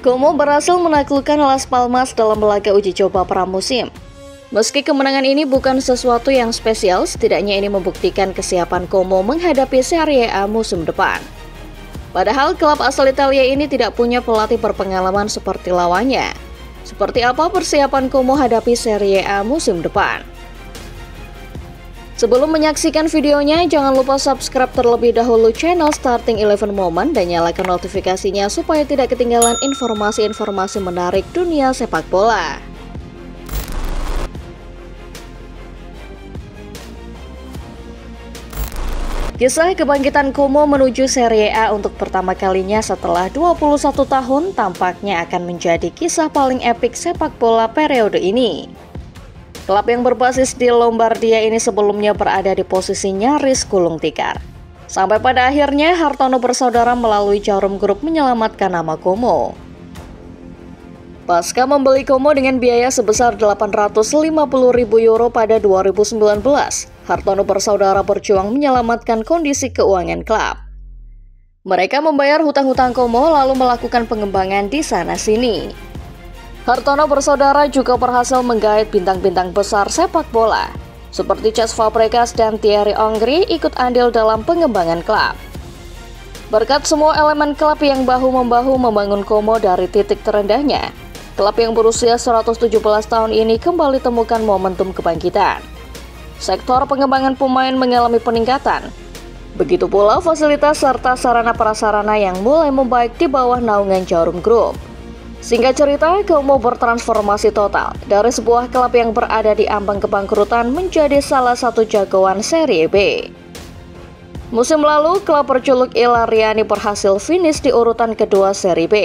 Como berhasil menaklukkan Las Palmas dalam laga uji coba pramusim. Meski kemenangan ini bukan sesuatu yang spesial, setidaknya ini membuktikan kesiapan Como menghadapi Serie A musim depan. Padahal klub asal Italia ini tidak punya pelatih berpengalaman seperti lawannya. Seperti apa persiapan Como hadapi Serie A musim depan? Sebelum menyaksikan videonya, jangan lupa subscribe terlebih dahulu channel Starting 11 Moment dan nyalakan notifikasinya supaya tidak ketinggalan informasi-informasi menarik dunia sepak bola. Kisah kebangkitan Como menuju Serie A untuk pertama kalinya setelah 21 tahun tampaknya akan menjadi kisah paling epik sepak bola periode ini. Klub yang berbasis di Lombardia ini sebelumnya berada di posisi nyaris gulung tikar. Sampai pada akhirnya Hartono bersaudara melalui Jarum Group menyelamatkan nama Como. Pasca membeli Como dengan biaya sebesar 850.000 euro pada 2019, Hartono bersaudara berjuang menyelamatkan kondisi keuangan klub. Mereka membayar hutang-hutang Como lalu melakukan pengembangan di sana-sini. Hartono bersaudara juga berhasil menggait bintang-bintang besar sepak bola, seperti Cesc Fabregas dan Thierry Henry ikut andil dalam pengembangan klub. Berkat semua elemen klub yang bahu-membahu membangun Como dari titik terendahnya, klub yang berusia 117 tahun ini kembali temukan momentum kebangkitan. Sektor pengembangan pemain mengalami peningkatan. Begitu pula fasilitas serta sarana prasarana yang mulai membaik di bawah naungan Jarum Group. Singkat cerita, Como bertransformasi total dari sebuah klub yang berada di ambang kebangkrutan menjadi salah satu jagoan Serie B. Musim lalu, klub berjuluk Ilariani berhasil finish di urutan kedua Serie B.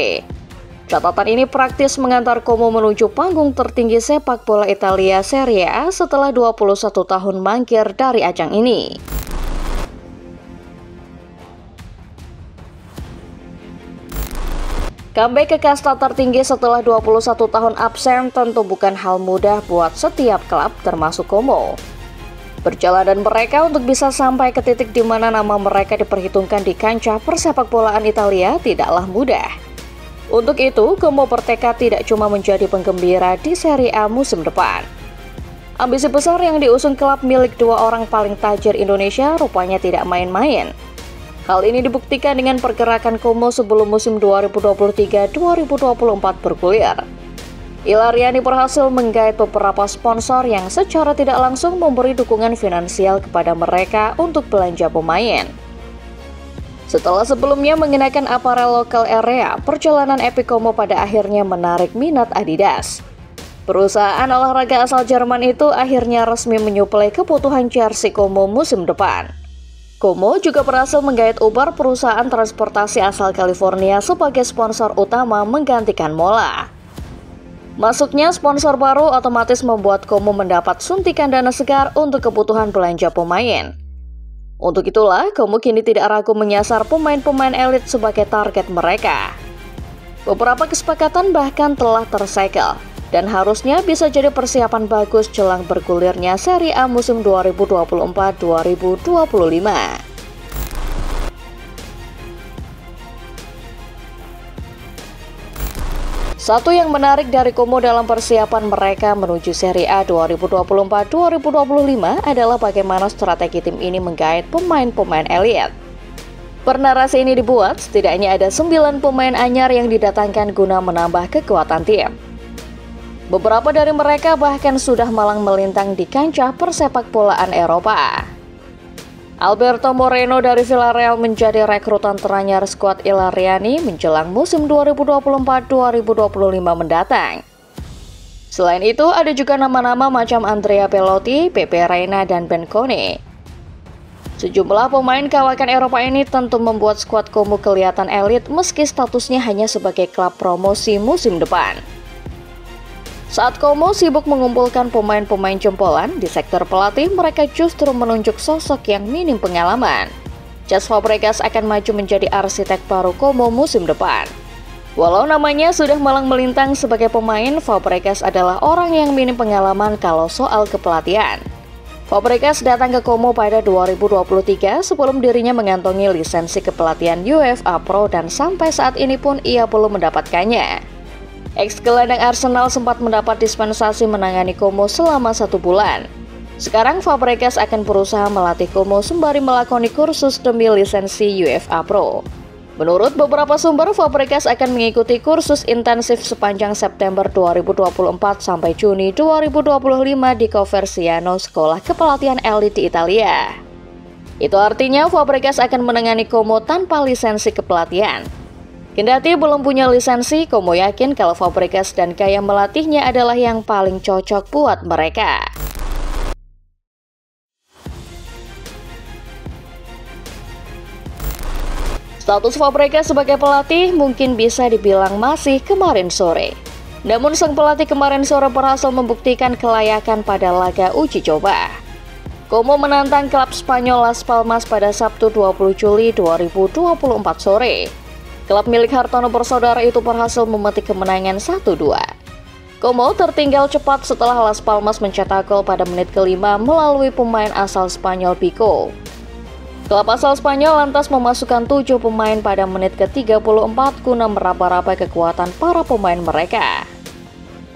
Catatan ini praktis mengantar Como menuju panggung tertinggi sepak bola Italia Serie A setelah 21 tahun mangkir dari ajang ini. Comeback ke kasta tertinggi setelah 21 tahun absen tentu bukan hal mudah buat setiap klub termasuk Como. Perjalanan mereka untuk bisa sampai ke titik di mana nama mereka diperhitungkan di kancah persepak bolaan Italia tidaklah mudah. Untuk itu, Como bertekad tidak cuma menjadi penggembira di Serie A musim depan. Ambisi besar yang diusung klub milik dua orang paling tajir Indonesia rupanya tidak main-main. Hal ini dibuktikan dengan pergerakan Como sebelum musim 2023-2024 bergulir. Ilariani berhasil menggait beberapa sponsor yang secara tidak langsung memberi dukungan finansial kepada mereka untuk belanja pemain. Setelah sebelumnya mengenakan aparel lokal area, perjalanan epic Como pada akhirnya menarik minat Adidas. Perusahaan olahraga asal Jerman itu akhirnya resmi menyuplai kebutuhan jersey Como musim depan. Como juga berhasil menggait Uber, perusahaan transportasi asal California, sebagai sponsor utama menggantikan Mola. Masuknya sponsor baru otomatis membuat Como mendapat suntikan dana segar untuk kebutuhan belanja pemain. Untuk itulah, Como kini tidak ragu menyasar pemain-pemain elit sebagai target mereka. Beberapa kesepakatan bahkan telah tersegel, dan harusnya bisa jadi persiapan bagus jelang bergulirnya Serie A musim 2024-2025. Satu yang menarik dari Como dalam persiapan mereka menuju Serie A 2024-2025 adalah bagaimana strategi tim ini menggait pemain-pemain elit. Pernarasi ini dibuat, setidaknya ada 9 pemain anyar yang didatangkan guna menambah kekuatan tim. Beberapa dari mereka bahkan sudah malang melintang di kancah persepak bolaan Eropa. Alberto Moreno dari Villarreal menjadi rekrutan teranyar skuad Ilariani menjelang musim 2024-2025 mendatang. Selain itu, ada juga nama-nama macam Andrea Belotti, Pepe Reina, dan Ben Kone. Sejumlah pemain kawakan Eropa ini tentu membuat skuad Como kelihatan elit meski statusnya hanya sebagai klub promosi musim depan. Saat Como sibuk mengumpulkan pemain-pemain jempolan, di sektor pelatih mereka justru menunjuk sosok yang minim pengalaman. Cesc Fabregas akan maju menjadi arsitek baru Como musim depan. Walau namanya sudah malang melintang sebagai pemain, Fabregas adalah orang yang minim pengalaman kalau soal kepelatihan. Fabregas datang ke Como pada 2023 sebelum dirinya mengantongi lisensi kepelatihan UEFA Pro dan sampai saat ini pun ia belum mendapatkannya. Ex-gelandang Arsenal sempat mendapat dispensasi menangani Como selama 1 bulan. Sekarang Fabregas akan berusaha melatih Como sembari melakoni kursus demi lisensi UEFA Pro. Menurut beberapa sumber, Fabregas akan mengikuti kursus intensif sepanjang September 2024 sampai Juni 2025 di Coverciano, sekolah kepelatihan elit di Italia. Itu artinya Fabregas akan menangani Como tanpa lisensi kepelatihan. Kendati belum punya lisensi, Como yakin kalau Fabregas dan gaya melatihnya adalah yang paling cocok buat mereka. Status Fabregas sebagai pelatih mungkin bisa dibilang masih kemarin sore. Namun sang pelatih kemarin sore berhasil membuktikan kelayakan pada laga uji coba. Como menantang klub Spanyol Las Palmas pada Sabtu 20 Juli 2024 sore. Klub milik Hartono bersaudara itu berhasil memetik kemenangan 1-2. Como tertinggal cepat setelah Las Palmas mencetak gol pada menit ke-5 melalui pemain asal Spanyol Pico. Klub asal Spanyol lantas memasukkan 7 pemain pada menit ke-34 guna meraba-raba kekuatan para pemain mereka.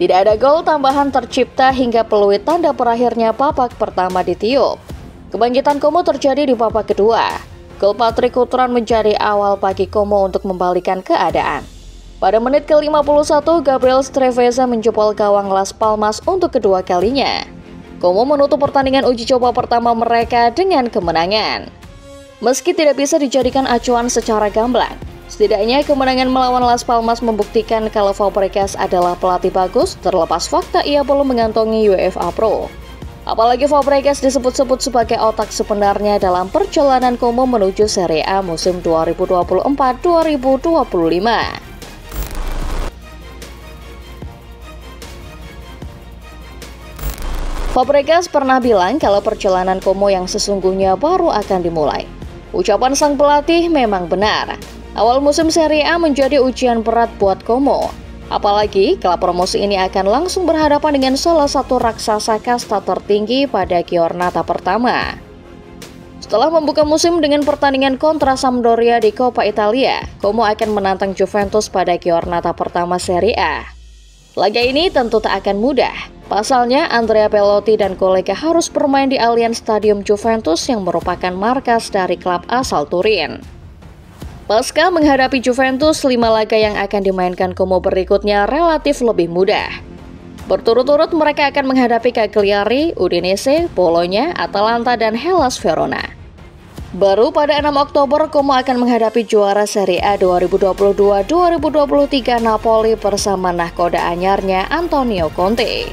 Tidak ada gol tambahan tercipta hingga peluit tanda berakhirnya babak pertama ditiup. Kebangkitan Como terjadi di babak kedua. Gol Patrick Coutran menjadi awal bagi Como untuk membalikan keadaan. Pada menit ke-51, Gabriel Streveza menjebol gawang Las Palmas untuk kedua kalinya. Como menutup pertandingan uji coba pertama mereka dengan kemenangan. Meski tidak bisa dijadikan acuan secara gamblang, setidaknya kemenangan melawan Las Palmas membuktikan kalau Fabregas adalah pelatih bagus, terlepas fakta ia belum mengantongi UEFA Pro. Apalagi Fabregas disebut-sebut sebagai otak sebenarnya dalam perjalanan Como menuju Serie A musim 2024-2025. Fabregas pernah bilang kalau perjalanan Como yang sesungguhnya baru akan dimulai. Ucapan sang pelatih memang benar. Awal musim Serie A menjadi ujian berat buat Como. Apalagi klub promosi ini akan langsung berhadapan dengan salah satu raksasa kasta tertinggi pada Giornata pertama. Setelah membuka musim dengan pertandingan kontra Sampdoria di Coppa Italia, Como akan menantang Juventus pada Giornata pertama Serie A. Laga ini tentu tak akan mudah. Pasalnya, Andrea Belotti dan kolega harus bermain di Allianz Stadium Juventus yang merupakan markas dari klub asal Turin. Pasca menghadapi Juventus, 5 laga yang akan dimainkan Como berikutnya relatif lebih mudah. Berturut-turut mereka akan menghadapi Cagliari, Udinese, Bologna, Atalanta, dan Hellas Verona. Baru pada 6 Oktober, Como akan menghadapi juara Serie A 2022-2023 Napoli bersama nahkoda anyarnya Antonio Conte.